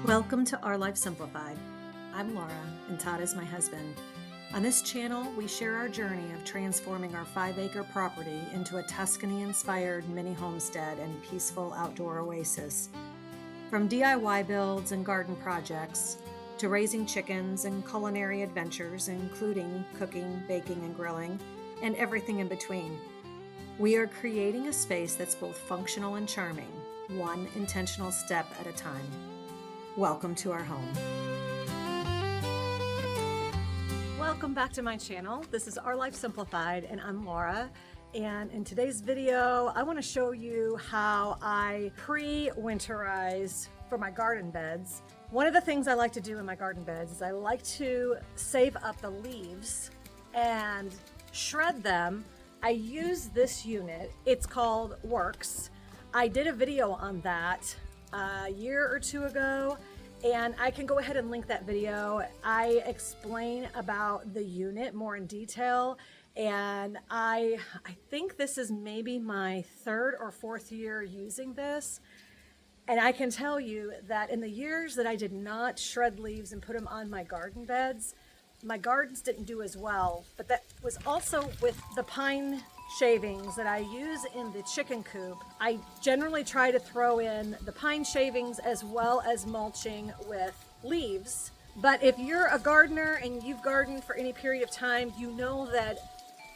Welcome to Our Life Simplified. I'm Laura, and Todd is my husband. On this channel, we share our journey of transforming our 5-acre property into a Tuscany-inspired mini homestead and peaceful outdoor oasis. From DIY builds and garden projects, to raising chickens and culinary adventures, including cooking, baking, and grilling, and everything in between. We are creating a space that's both functional and charming, one intentional step at a time. Welcome to our home. Welcome back to my channel. This is Our Life Simplified, and I'm Laura. And in today's video, I want to show you how I pre-winterize for my garden beds. One of the things I like to do in my garden beds is I like to save up the leaves and shred them. I use this unit. It's called WORX. I did a video on that a year or two ago, and I can go ahead and link that video. I explain about the unit more in detail, and I think this is maybe my 3rd or 4th year using this. And I can tell you that in the years that I did not shred leaves and put them on my garden beds, my gardens didn't do as well. But that was also with the pine shavings that I use in the chicken coop. I generally try to throw in the pine shavings as well as mulching with leaves. But if you're a gardener and you've gardened for any period of time, you know that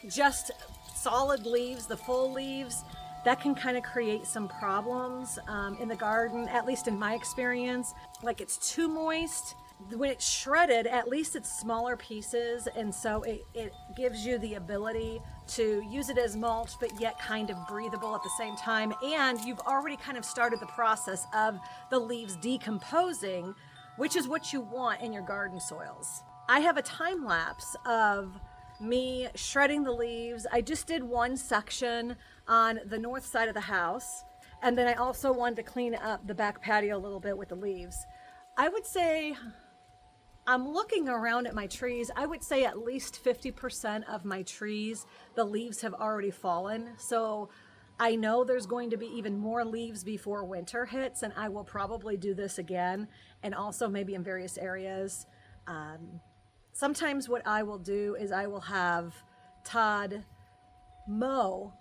just solid leaves, the full leaves, that can kind of create some problems in the garden, at least in my experience. Like, it's too moist. When it's shredded, at least it's smaller pieces, and so it gives you the ability to use it as mulch, but yet kind of breathable at the same time. And you've already kind of started the process of the leaves decomposing, which is what you want in your garden soils. I have a time lapse of me shredding the leaves. I just did one section on the north side of the house, and then I also wanted to clean up the back patio a little bit with the leaves. I would say, I'm looking around at my trees, I would say at least 50% of my trees, the leaves have already fallen. So I know there's going to be even more leaves before winter hits, and I will probably do this again, and also maybe in various areas. Sometimes what I will do is I will have Todd mow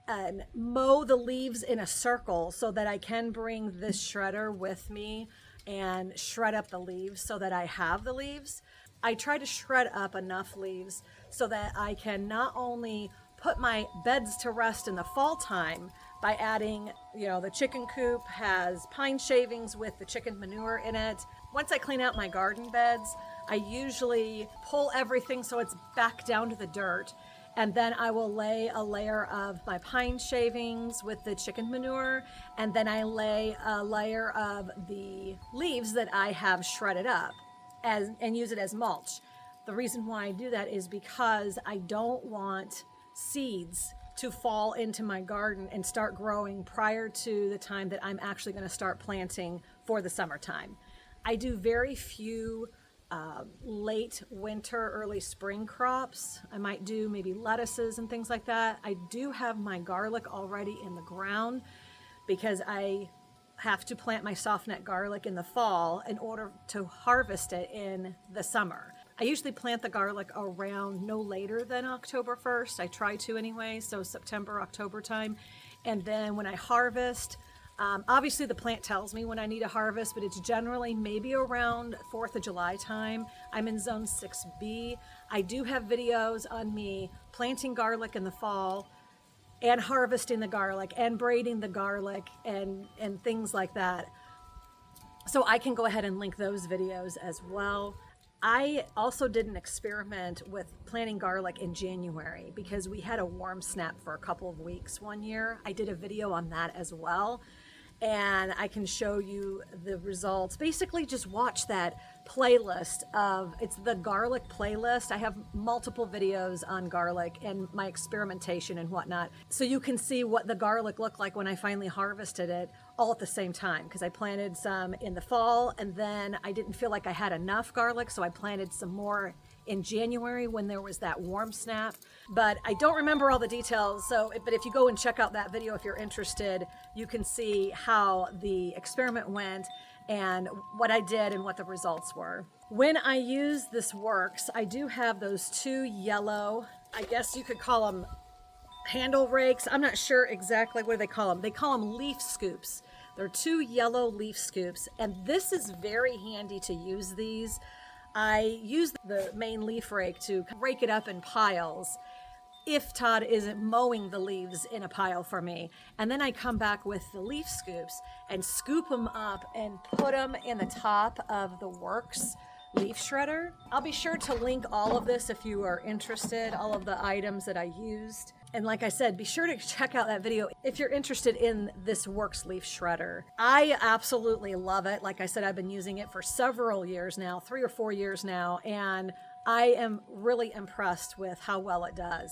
the leaves in a circle so that I can bring this shredder with me and shred up the leaves so that I have the leaves. I try to shred up enough leaves so that I can not only put my beds to rest in the fall time by adding, the chicken coop has pine shavings with the chicken manure in it. Once I clean out my garden beds, I usually pull everything so it's back down to the dirt, and then I will lay a layer of my pine shavings with the chicken manure, and then I lay a layer of the leaves that I have shredded up and use it as mulch. The reason why I do that is because I don't want seeds to fall into my garden and start growing prior to the time that I'm actually going to start planting for the summertime. I do very few late winter, early spring crops. I might do maybe lettuces and things like that. I do have my garlic already in the ground because I have to plant my softnet garlic in the fall in order to harvest it in the summer. I usually plant the garlic around no later than October 1st. I try to anyway, so September, October time. And then when I harvest, obviously the plant tells me when I need a harvest, but it's generally maybe around 4th of July time. I'm in zone 6B. I do have videos on me planting garlic in the fall and harvesting the garlic and braiding the garlic and things like that. So I can go ahead and link those videos as well. I also did an experiment with planting garlic in January because we had a warm snap for a couple of weeks one year. I did a video on that as well, and I can show you the results. Basically, just watch that playlist it's the garlic playlist. I have multiple videos on garlic and my experimentation and whatnot, so you can see what the garlic looked like when I finally harvested it all at the same time, because I planted some in the fall and then I didn't feel like I had enough garlic, so I planted some more in January when there was that warm snap. but I don't remember all the details. But if you go and check out that video, if you're interested, you can see how the experiment went and what I did and what the results were. When I use this WORX, I do have those two yellow, I guess you could call them handle rakes. I'm not sure exactly what they call them. They call them leaf scoops. They're two yellow leaf scoops, and this is very handy to use these. I use the main leaf rake to rake it up in piles if Todd isn't mowing the leaves in a pile for me. And then I come back with the leaf scoops and scoop them up and put them in the top of the WORX leaf shredder. I'll be sure to link all of this if you are interested, all of the items that I used. And like I said, be sure to check out that video if you're interested in this WORX leaf shredder. I absolutely love it. Like I said, I've been using it for several years now, 3 or 4 years now, and I am really impressed with how well it does.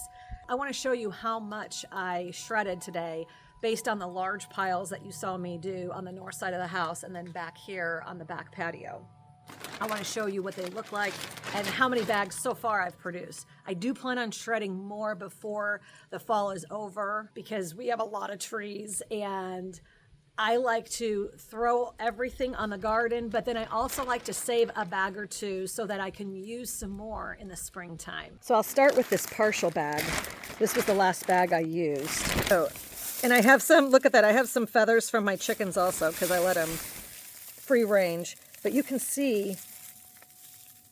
I want to show you how much I shredded today based on the large piles that you saw me do on the north side of the house and then back here on the back patio. I want to show you what they look like and how many bags so far I've produced. I do plan on shredding more before the fall is over because we have a lot of trees, and I like to throw everything on the garden, but then I also like to save a bag or two so that I can use some more in the springtime. So I'll start with this partial bag. This was the last bag I used. Oh, and I have some, look at that, I have some feathers from my chickens also because I let them free range. But you can see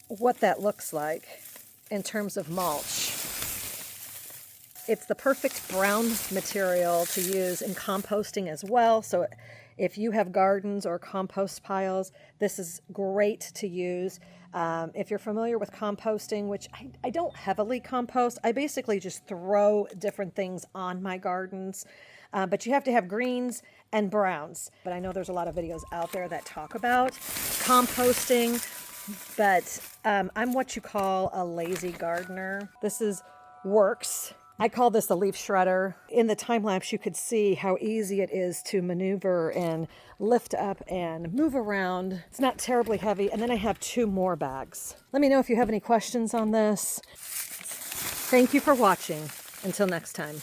what that looks like in terms of mulch. It's the perfect brown material to use in composting as well. So if you have gardens or compost piles, this is great to use. If you're familiar with composting, which I don't heavily compost, I basically just throw different things on my gardens. But you have to have greens and browns. But I know there's a lot of videos out there that talk about composting, but I'm what you call a lazy gardener. This is WORX. I call this a leaf shredder. In the time lapse, you could see how easy it is to maneuver and lift up and move around. It's not terribly heavy. And then I have 2 more bags. Let me know if you have any questions on this. Thank you for watching. Until next time.